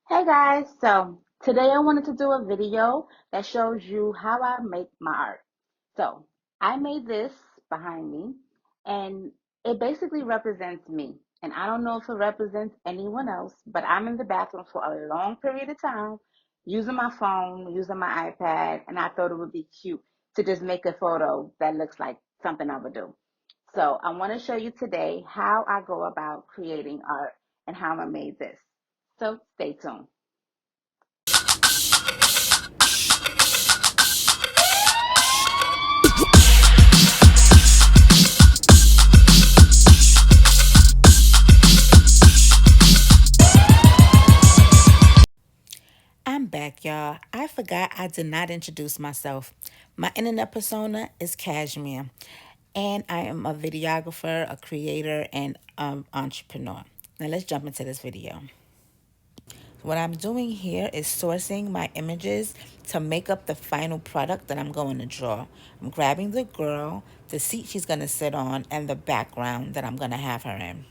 Hey guys, so today I wanted to do a video that shows you how I make my art. So I made this behind me and it basically represents me. And I don't know if it represents anyone else, but I'm in the bathroom for a long period of time using my phone, using my iPad, and I thought it would be cute to just make a photo that looks like something I would do. So I want to show you today how I go about creating art and how I made this. So stay tuned. I'm back, y'all. I forgot I did not introduce myself. My internet persona is Cashmere, and I am a videographer, a creator, and entrepreneur. Now let's jump into this video. What I'm doing here is sourcing my images to make up the final product that I'm going to draw. I'm grabbing the girl, the seat she's going to sit on, and the background that I'm going to have her in.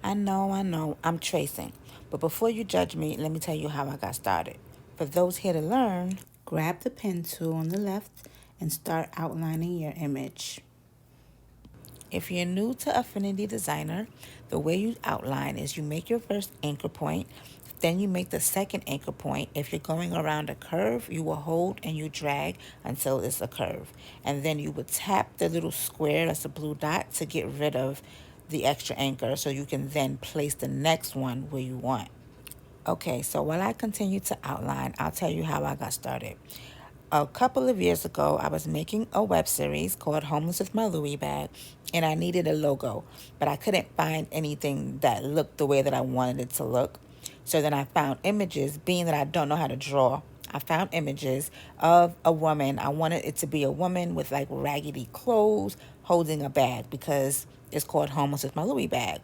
I know, I'm tracing. But before you judge me, let me tell you how I got started. For those here to learn, grab the pen tool on the left and start outlining your image. If you're new to Affinity Designer, the way you outline is you make your first anchor point, then you make the second anchor point. If you're going around a curve, you will hold and you drag until it's a curve. And then you would tap the little square, that's a blue dot, to get rid of the extra anchor so you can then place the next one where you want. Okay, so while I continue to outline, I'll tell you how I got started. A couple of years ago, I was making a web series called Homeless with My Louis Bag, and I needed a logo, but I couldn't find anything that looked the way that I wanted it to look. So then I found images, being that I don't know how to draw. I found images of a woman. I wanted it to be a woman with like raggedy clothes holding a bag because it's called Homeless with My Louis Bag.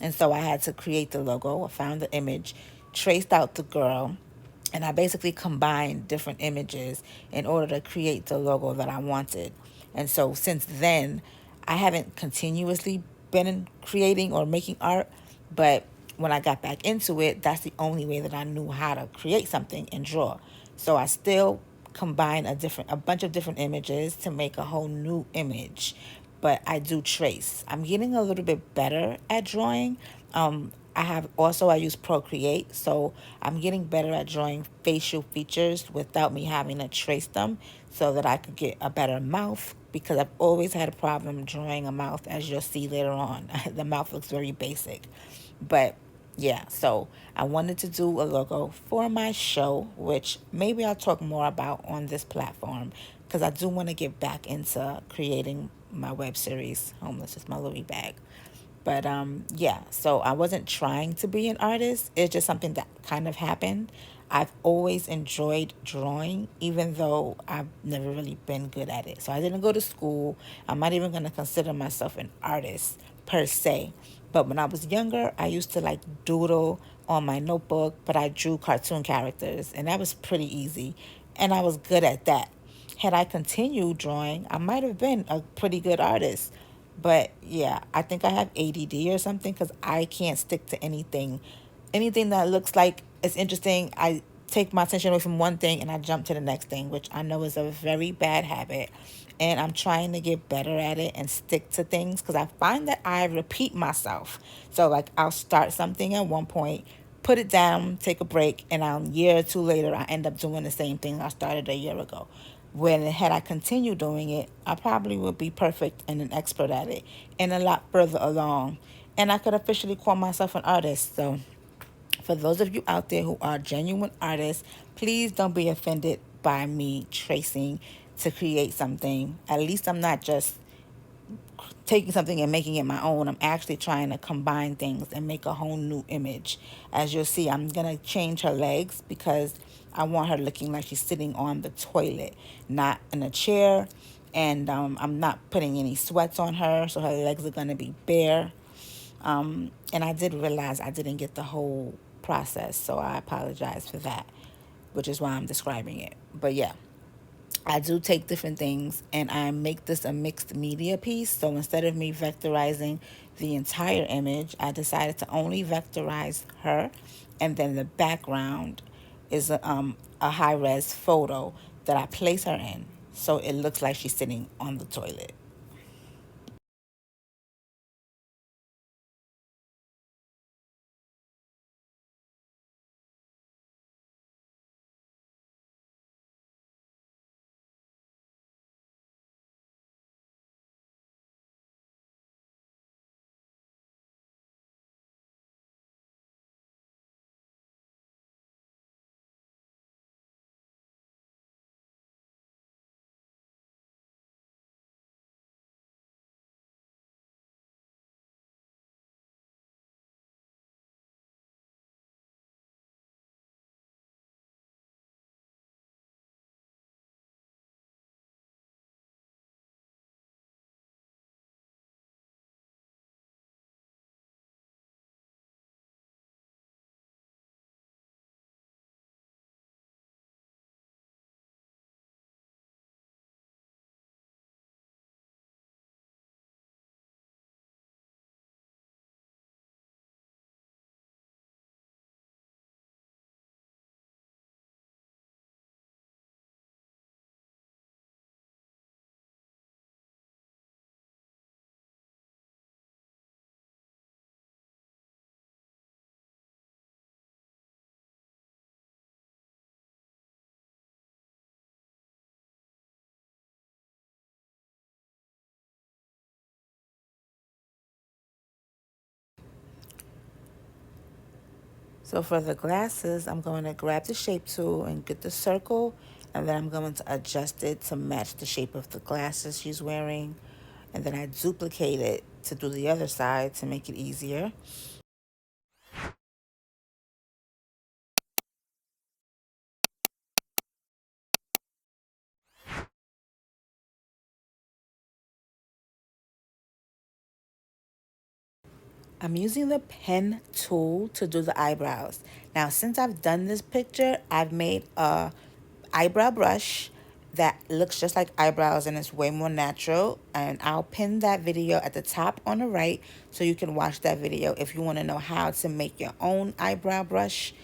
And so I had to create the logo. I found the image, traced out the girl, and I basically combined different images in order to create the logo that I wanted. And so since then, I haven't continuously been creating or making art, but when I got back into it, that's the only way that I knew how to create something and draw. So I still combine a bunch of different images to make a whole new image, but I do trace. I'm getting a little bit better at drawing. I use Procreate, so I'm getting better at drawing facial features without me having to trace them so that I could get a better mouth because I've always had a problem drawing a mouth, as you'll see later on. The mouth looks very basic. But yeah, so I wanted to do a logo for my show, which maybe I'll talk more about on this platform because I do want to get back into creating my web series, Homeless with My Louis Bag. But yeah, so I wasn't trying to be an artist. It's just something that kind of happened. I've always enjoyed drawing, even though I've never really been good at it. So I didn't go to school. I'm not even going to consider myself an artist per se. But when I was younger, I used to like doodle on my notebook, but I drew cartoon characters, and that was pretty easy. And I was good at that. Had I continued drawing, I might have been a pretty good artist. But yeah, I think I have ADD or something because I can't stick to anything. Anything that looks like it's interesting, I take my attention away from one thing and I jump to the next thing, which I know is a very bad habit. And I'm trying to get better at it and stick to things because I find that I repeat myself. So, like, I'll start something at one point, put it down, take a break, and a year or two later, I end up doing the same thing I started a year ago. When had I continued doing it, I probably would be perfect and an expert at it and a lot further along. And I could officially call myself an artist. So, for those of you out there who are genuine artists, please don't be offended by me tracing to create something. At least I'm not just taking something and making it my own. I'm actually trying to combine things and make a whole new image. As you'll see, I'm going to change her legs because I want her looking like she's sitting on the toilet, not in a chair. And I'm not putting any sweats on her, so her legs are going to be bare. And I did realize I didn't get the whole process, so I apologize for that, which is why I'm describing it. But yeah, I do take different things and I make this a mixed media piece. So instead of me vectorizing the entire image, I decided to only vectorize her, and then the background is a high res photo that I place her in, so it looks like she's sitting on the toilet. So for the glasses, I'm going to grab the shape tool and get the circle, and then I'm going to adjust it to match the shape of the glasses she's wearing. And then I duplicate it to do the other side to make it easier. I'm using the pen tool to do the eyebrows. Now, since I've done this picture, I've made a eyebrow brush that looks just like eyebrows and it's way more natural. And I'll pin that video at the top on the right so you can watch that video if you want to know how to make your own eyebrow brush.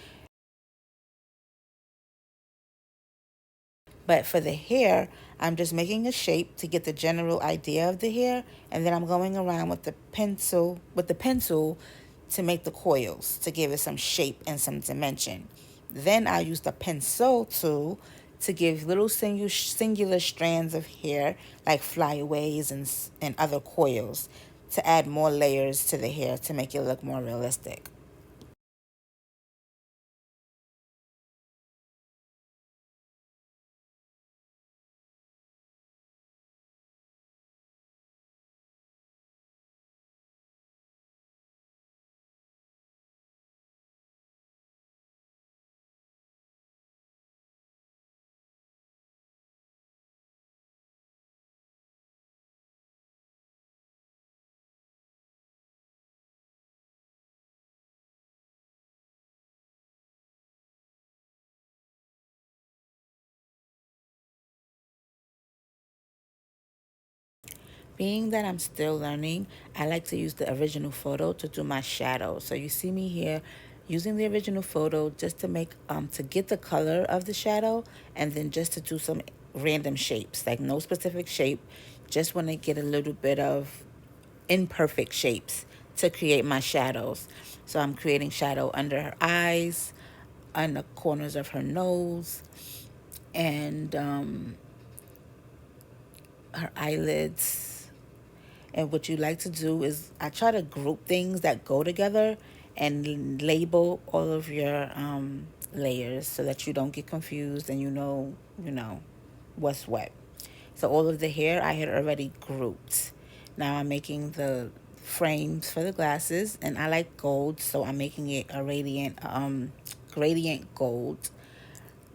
But for the hair, I'm just making a shape to get the general idea of the hair, and then I'm going around with the pencil to make the coils to give it some shape and some dimension. Then I use the pencil tool to give little singular strands of hair like flyaways and other coils to add more layers to the hair to make it look more realistic. Being that I'm still learning, I like to use the original photo to do my shadow. So you see me here using the original photo just to make to get the color of the shadow, and then just to do some random shapes, like no specific shape, just want to get a little bit of imperfect shapes to create my shadows. So I'm creating shadow under her eyes, on the corners of her nose, and her eyelids. And what you like to do is I try to group things that go together and label all of your layers so that you don't get confused and you know what's what. So all of the hair I had already grouped. Now I'm making the frames for the glasses, and I like gold, so I'm making it a gradient gold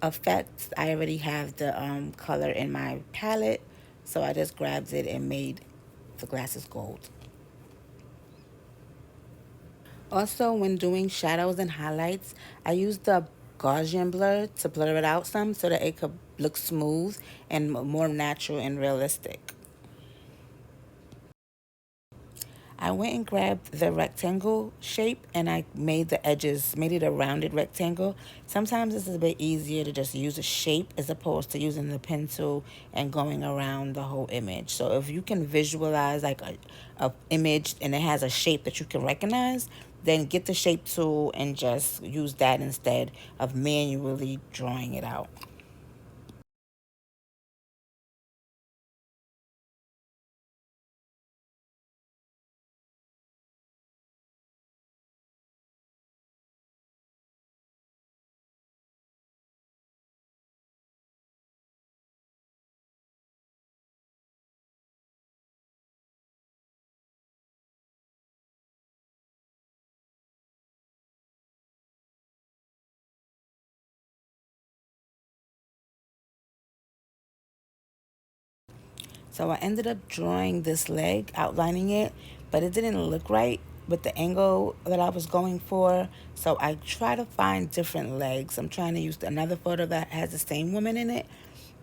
effect. I already have the color in my palette, so I just grabbed it and made the glasses gold. Also, when doing shadows and highlights, I use the Gaussian blur to blur it out some so that it could look smooth and more natural and realistic. I went and grabbed the rectangle shape and I made the edges, made it a rounded rectangle. Sometimes it's a bit easier to just use a shape as opposed to using the pencil and going around the whole image. So if you can visualize like a image and it has a shape that you can recognize, then get the shape tool and just use that instead of manually drawing it out. So I ended up drawing this leg, outlining it, but it didn't look right with the angle that I was going for. So I try to find different legs. I'm trying to use another photo that has the same woman in it,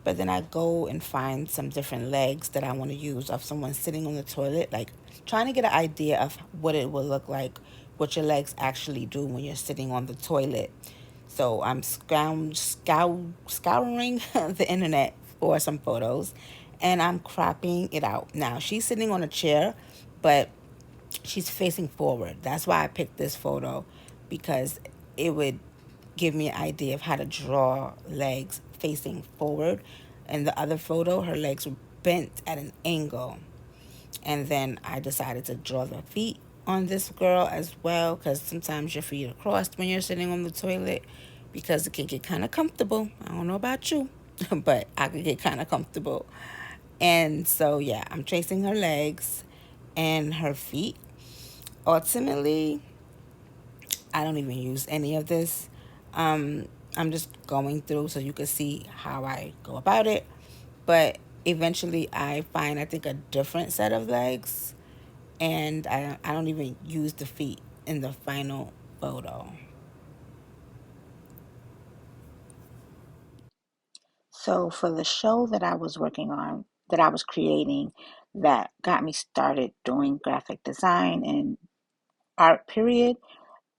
but then I go and find some different legs that I want to use of someone sitting on the toilet, like trying to get an idea of what it will look like, what your legs actually do when you're sitting on the toilet. So I'm scouring the internet for some photos and I'm cropping it out. Now, she's sitting on a chair, but she's facing forward. That's why I picked this photo because it would give me an idea of how to draw legs facing forward. And the other photo, her legs were bent at an angle. And then I decided to draw the feet on this girl as well because sometimes your feet are crossed when you're sitting on the toilet because it can get kind of comfortable. I don't know about you, but I could get kind of comfortable. And so, yeah, I'm tracing her legs and her feet. Ultimately, I don't even use any of this. I'm just going through so you can see how I go about it. But eventually, I find, I think, a different set of legs. And I don't even use the feet in the final photo. So for the show that I was working on, that I was creating, that got me started doing graphic design and art period,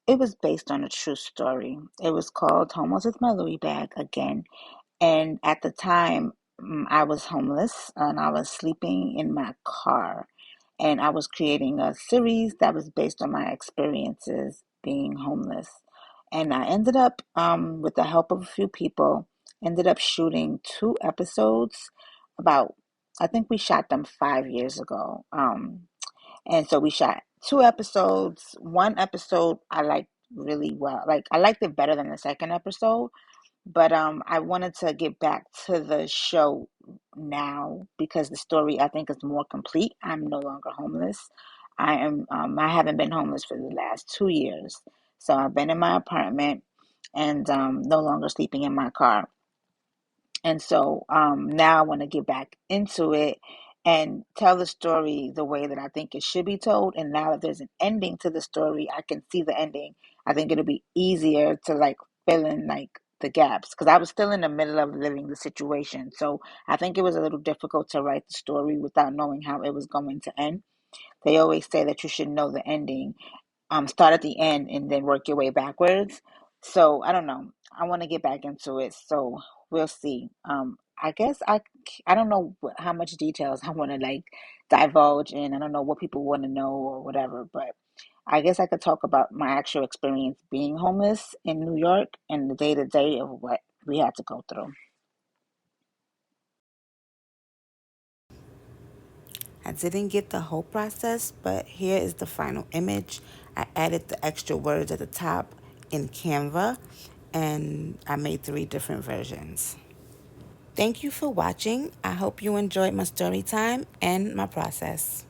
it was based on a true story. It was called Homeless with My Louis Bag again. And at the time, I was homeless and I was sleeping in my car. And I was creating a series that was based on my experiences being homeless. And I ended up, with the help of a few people, ended up shooting two episodes about, I think we shot them 5 years ago. And so we shot two episodes. One episode I liked really well. Like I liked it better than the second episode, but I wanted to get back to the show now because the story I think is more complete. I'm no longer homeless. I haven't been homeless for the last 2 years. So I've been in my apartment and no longer sleeping in my car. And so now I want to get back into it and tell the story the way that I think it should be told. And now that there's an ending to the story, I can see the ending. I think it'll be easier to like fill in like the gaps because I was still in the middle of living the situation. So I think it was a little difficult to write the story without knowing how it was going to end. They always say that you should know the ending, start at the end and then work your way backwards. So I don't know. I want to get back into it. So we'll see. I guess I don't know how much details I want to like divulge in. I don't know what people want to know or whatever, but I guess I could talk about my actual experience being homeless in New York and the day to day of what we had to go through. I didn't get the whole process, but here is the final image. I added the extra words at the top in Canva, and I made 3 different versions. Thank you for watching. I hope you enjoyed my story time and my process.